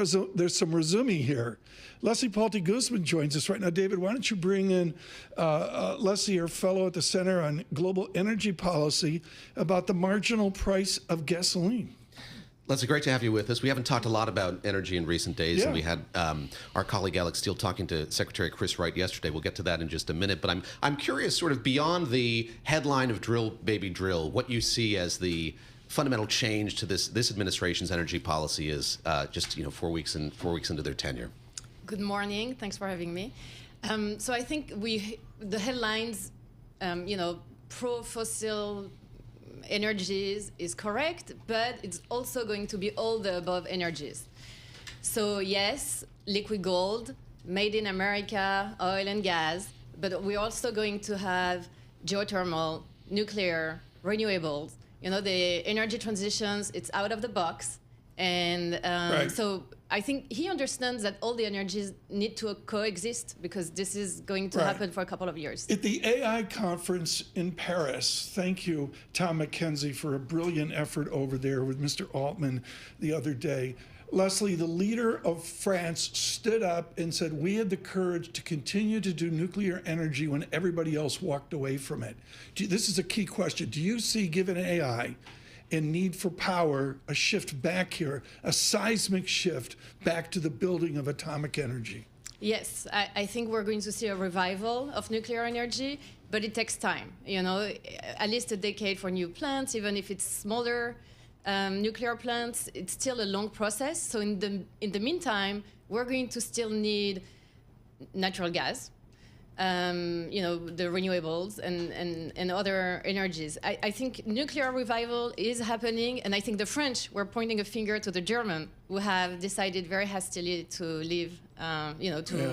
resuming here. Leslie Palti-Guzman joins us right now. David, why don't you bring in Leslie, our fellow at the Center on Global Energy Policy, about the marginal price of gasoline. Leslie, great to have you with us. We haven't talked a lot about energy in recent days, and we had our colleague Alex Steele talking to Secretary Chris Wright yesterday. We'll get to that in just a minute, but I'm curious, sort of beyond the headline of drill, baby, drill, what you see as the fundamental change to this administration's energy policy is just 4 weeks into their tenure. Good morning. Thanks for having me. So I think the headlines, pro-fossil energies is correct, but it's also going to be all the above energies. So yes, liquid gold, made in America, oil and gas, but we're also going to have geothermal, nuclear, renewables. The energy transitions, it's out of the box. And so I think he understands that all the energies need to coexist because this is going to happen for a couple of years. At the AI conference in Paris, thank you, Tom McKenzie, for a brilliant effort over there with Mr. Altman the other day. Leslie, the leader of France stood up and said, we had the courage to continue to do nuclear energy when everybody else walked away from it. This is a key question. Do you see, given AI, and need for power, a shift back here, a seismic shift back to the building of atomic energy? Yes, I think we're going to see a revival of nuclear energy, but it takes time. At least a decade for new plants, even if it's smaller nuclear plants, it's still a long process. So in the meantime, we're going to still need natural gas, the renewables and other energies. I think nuclear revival is happening, and I think the French were pointing a finger to the German, who have decided very hastily to leave,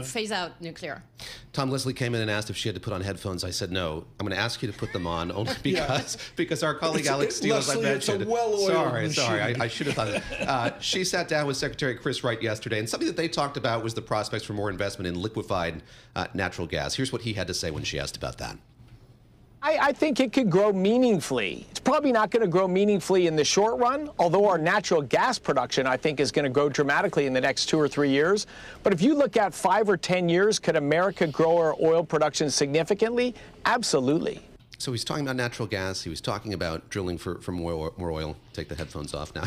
phase out nuclear. Tom, Leslie came in and asked if she had to put on headphones. I said no. I'm going to ask you to put them on only because our colleague Alex Steele, as I mentioned. It's a well-oiled sorry, I should have thought it. She sat down with Secretary Chris Wright yesterday, and something that they talked about was the prospects for more investment in liquefied natural gas. Here's what he had to say when she asked about that. I think it could grow meaningfully. It's probably not going to grow meaningfully in the short run, although our natural gas production, I think, is going to grow dramatically in the next 2 or 3 years. But if you look at 5 or 10 years, could America grow our oil production significantly? Absolutely. So he's talking about natural gas. He was talking about drilling for more oil. Take the headphones off now.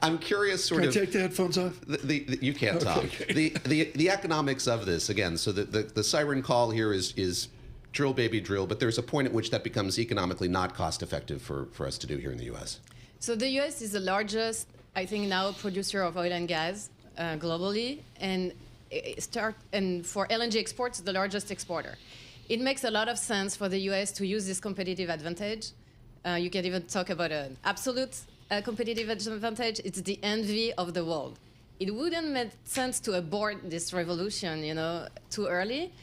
I'm curious, Can I take the headphones off? You can't talk. The economics of this, again, so the siren call here is drill, baby, drill, but there's a point at which that becomes economically not cost-effective for us to do here in the U.S. So the U.S. is the largest, I think now, producer of oil and gas globally, and for LNG exports, the largest exporter. It makes a lot of sense for the U.S. to use this competitive advantage. You can even talk about an absolute competitive advantage. It's the envy of the world. It wouldn't make sense to abort this revolution, too early.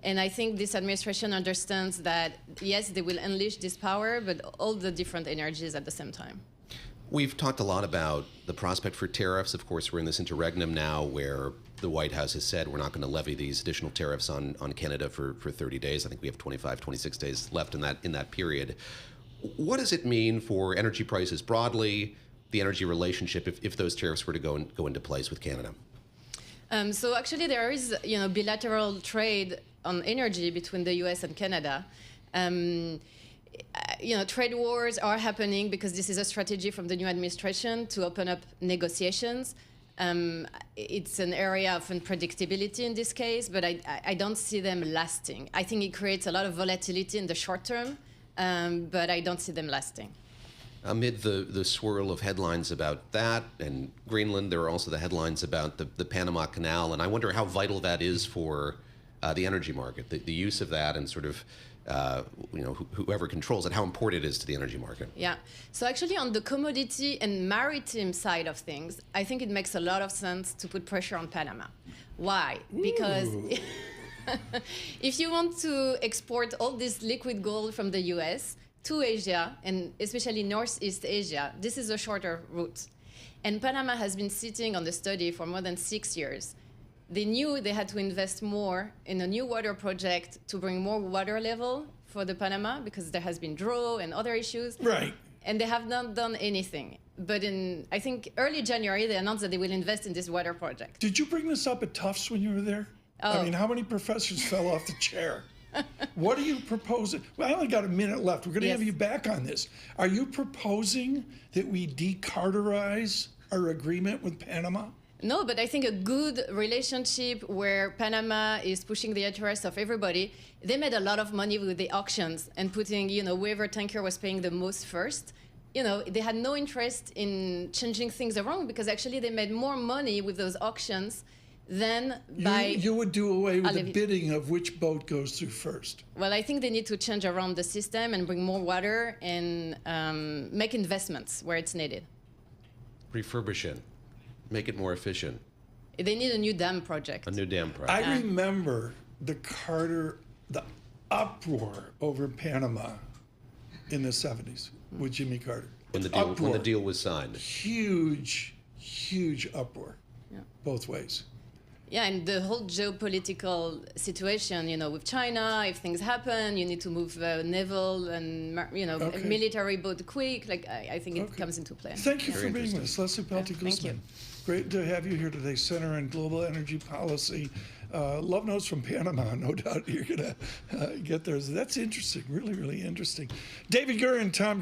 And I think this administration understands that, yes, they will unleash this power, but all the different energies at the same time. We've talked a lot about the prospect for tariffs. Of course, we're in this interregnum now where the White House has said we're not going to levy these additional tariffs on Canada for 30 days. I think we have 25, 26 days left in that period. What does it mean for energy prices broadly, the energy relationship, if those tariffs were to go into place with Canada? So actually there is, bilateral trade on energy between the U.S. and Canada. Trade wars are happening because this is a strategy from the new administration to open up negotiations. It's an area of unpredictability in this case, but I don't see them lasting. I think it creates a lot of volatility in the short term, but I don't see them lasting. Amid the swirl of headlines about that and Greenland, there are also the headlines about the Panama Canal, and I wonder how vital that is for the energy market, the use of that and sort of, whoever controls it, how important it is to the energy market. Yeah. So actually on the commodity and maritime side of things, I think it makes a lot of sense to put pressure on Panama. Why? Because if you want to export all this liquid gold from the US to Asia, and especially Northeast Asia, this is a shorter route. And Panama has been sitting on the study for more than 6 years. They knew they had to invest more in a new water project to bring more water level for the Panama because there has been drought and other issues. Right. and they have not done anything. But in, I think, early January, they announced that they will invest in this water project. Did you bring this up at Tufts when you were there? I mean, how many professors fell off the chair? What are you proposing? Well, I only got a minute left. We're going to have you back on this. Are you proposing that we de-Carterize our agreement with Panama? No, but I think a good relationship where Panama is pushing the interests of everybody. They made a lot of money with the auctions and putting, whoever tanker was paying the most first. They had no interest in changing things around because actually they made more money with those auctions than by... You would do away with the bidding of which boat goes through first. Well, I think they need to change around the system and bring more water and make investments where it's needed. Refurbish it. Make it more efficient. They need a new dam project. A new dam project. I remember the uproar over Panama in the 70s with Jimmy Carter. When the deal was signed. Huge uproar, both ways. Yeah, and the whole geopolitical situation, with China, if things happen, you need to move naval and, military boat quick. I think it comes into play. Thank you for being with us, Leslie Palti-Guzman. Thank you. Great to have you here today, Center on Global Energy Policy. Love notes from Panama, no doubt you're going to get there. That's interesting, really, really interesting. David Gura and Tom